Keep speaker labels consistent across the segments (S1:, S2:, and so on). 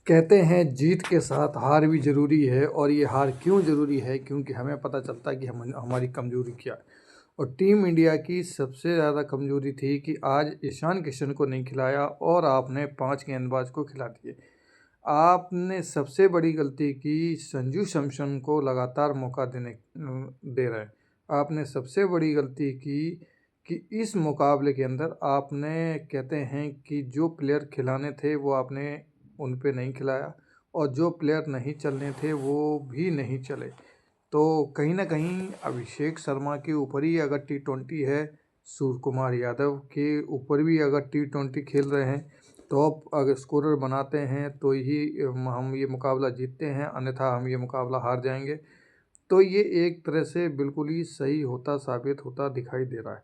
S1: कहते हैं जीत के साथ हार भी ज़रूरी है और ये हार क्यों ज़रूरी है, क्योंकि हमें पता चलता है कि हमारी कमज़ोरी क्या है। और टीम इंडिया की सबसे ज़्यादा कमज़ोरी थी कि आज ईशान किशन को नहीं खिलाया और आपने 5 गेंदबाज को खिला दिए। आपने सबसे बड़ी गलती की, संजू सैमसन को लगातार मौका दे रहे हैं। आपने सबसे बड़ी गलती की कि इस मुकाबले के अंदर आपने, कहते हैं कि जो प्लेयर खिलाने थे वो आपने उन पे नहीं खिलाया और जो प्लेयर नहीं चलने थे वो भी नहीं चले। तो कहीं न कहीं अभिषेक शर्मा के ऊपर ही अगर टी20 है, सूर्य कुमार यादव के ऊपर भी अगर टी20 खेल रहे हैं, टॉप अगर स्कोरर बनाते हैं तो ही हम ये मुकाबला जीतते हैं, अन्यथा हम ये मुकाबला हार जाएँगे। तो ये एक तरह से बिल्कुल ही सही होता साबित होता दिखाई दे रहा है।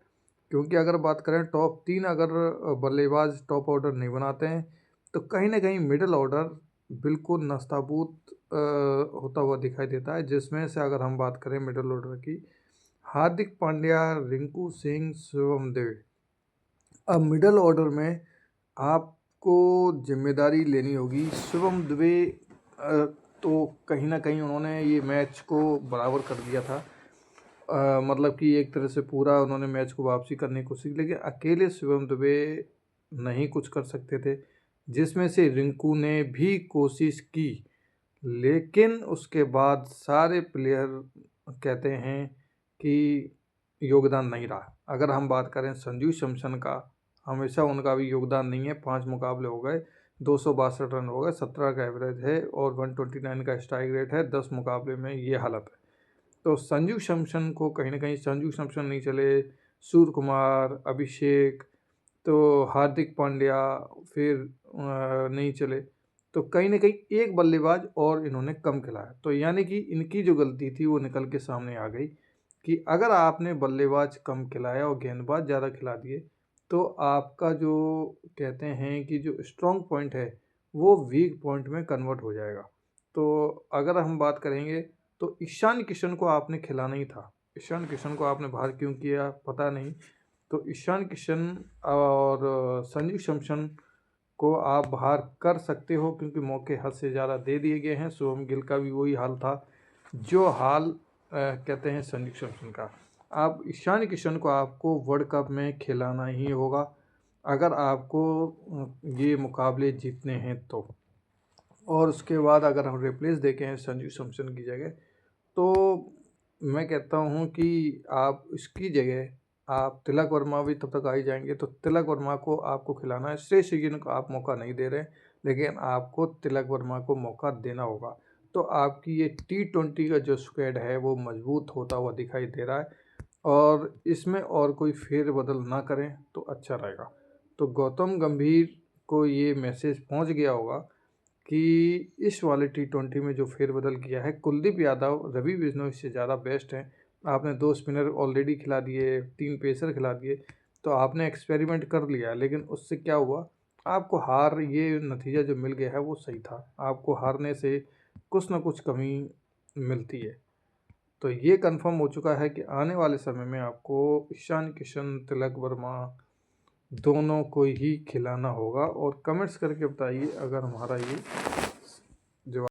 S1: क्योंकि अगर बात करें टॉप 3 अगर बल्लेबाज टॉप ऑर्डर नहीं बनाते हैं, तो कहीं न कहीं मिडल ऑर्डर बिल्कुल नस्ताबूत होता हुआ दिखाई देता है। जिसमें से अगर हम बात करें मिडल ऑर्डर की, हार्दिक पांड्या, रिंकू सिंह, शिवम दुबे। अब मिडल ऑर्डर में आपको ज़िम्मेदारी लेनी होगी। शिवम दुबे तो कहीं न कहीं उन्होंने ये मैच को बराबर कर दिया था। मतलब कि एक तरह से पूरा उन्होंने मैच को वापसी करने की कोशिश की, लेकिन अकेले शिवम दुबे नहीं कुछ कर सकते थे। जिसमें से रिंकू ने भी कोशिश की, लेकिन उसके बाद सारे प्लेयर कहते हैं कि योगदान नहीं रहा। अगर हम बात करें संजू सैमसन का, हमेशा उनका भी योगदान नहीं है। 5 मुकाबले हो गए, 262 रन हो गए, 17 का एवरेज है और 129 का स्ट्राइक रेट है। 10 मुकाबले में ये हालत है। तो संजू सैमसन को कहीं न कहीं संजू सैमसन नहीं चले, सूर्य कुमार, अभिषेक, तो हार्दिक पांड्या फिर नहीं चले। तो कहीं न कहीं एक बल्लेबाज और इन्होंने कम खिलाया। तो यानी कि इनकी जो गलती थी वो निकल के सामने आ गई कि अगर आपने बल्लेबाज कम खिलाया और गेंदबाज ज़्यादा खिला दिए, तो आपका जो, कहते हैं कि जो स्ट्रॉन्ग पॉइंट है, वो वीक पॉइंट में कन्वर्ट हो जाएगा। तो अगर हम बात करेंगे तो ईशान किशन को आपने खिलाना ही था। ईशान किशन को आपने बाहर क्यों किया पता नहीं। तो ईशान किशन और संजू सैमसन को आप बाहर कर सकते हो, क्योंकि मौके हद से ज़्यादा दे दिए गए हैं। शुभम गिल का भी वही हाल था जो हाल कहते हैं संजू सैमसन का। आप ईशान किशन को आपको वर्ल्ड कप में खिलाना ही होगा अगर आपको ये मुकाबले जीतने हैं तो। और उसके बाद अगर हम रिप्लेस देखें संजू सैमसन की जगह, तो मैं कहता हूँ कि आप इसकी जगह आप तिलक वर्मा भी तब तक आ ही जाएँगे, तो तिलक वर्मा को आपको खिलाना है। श्रेयस अय्यर को आप मौका नहीं दे रहे हैं, लेकिन आपको तिलक वर्मा को मौका देना होगा। तो आपकी ये टी20 का जो स्क्वाड है वो मजबूत होता हुआ दिखाई दे रहा है और इसमें और कोई फेर-बदल ना करें तो अच्छा रहेगा। तो गौतम गंभीर को ये मैसेज पहुँच गया होगा कि इस वाले टी20 में जो फेरबदल किया है, कुलदीप यादव, रवि बिश्नोई से ज़्यादा बेस्ट हैं। आपने 2 स्पिनर ऑलरेडी खिला दिए, 3 पेसर खिला दिए, तो आपने एक्सपेरिमेंट कर लिया। लेकिन उससे क्या हुआ, आपको हार, ये नतीजा जो मिल गया है वो सही था। आपको हारने से कुछ ना कुछ कमी मिलती है। तो ये कन्फर्म हो चुका है कि आने वाले समय में आपको ईशान किशन, तिलक वर्मा दोनों को ही खिलाना होगा। और कमेंट्स करके बताइए अगर हमारा ये जवाब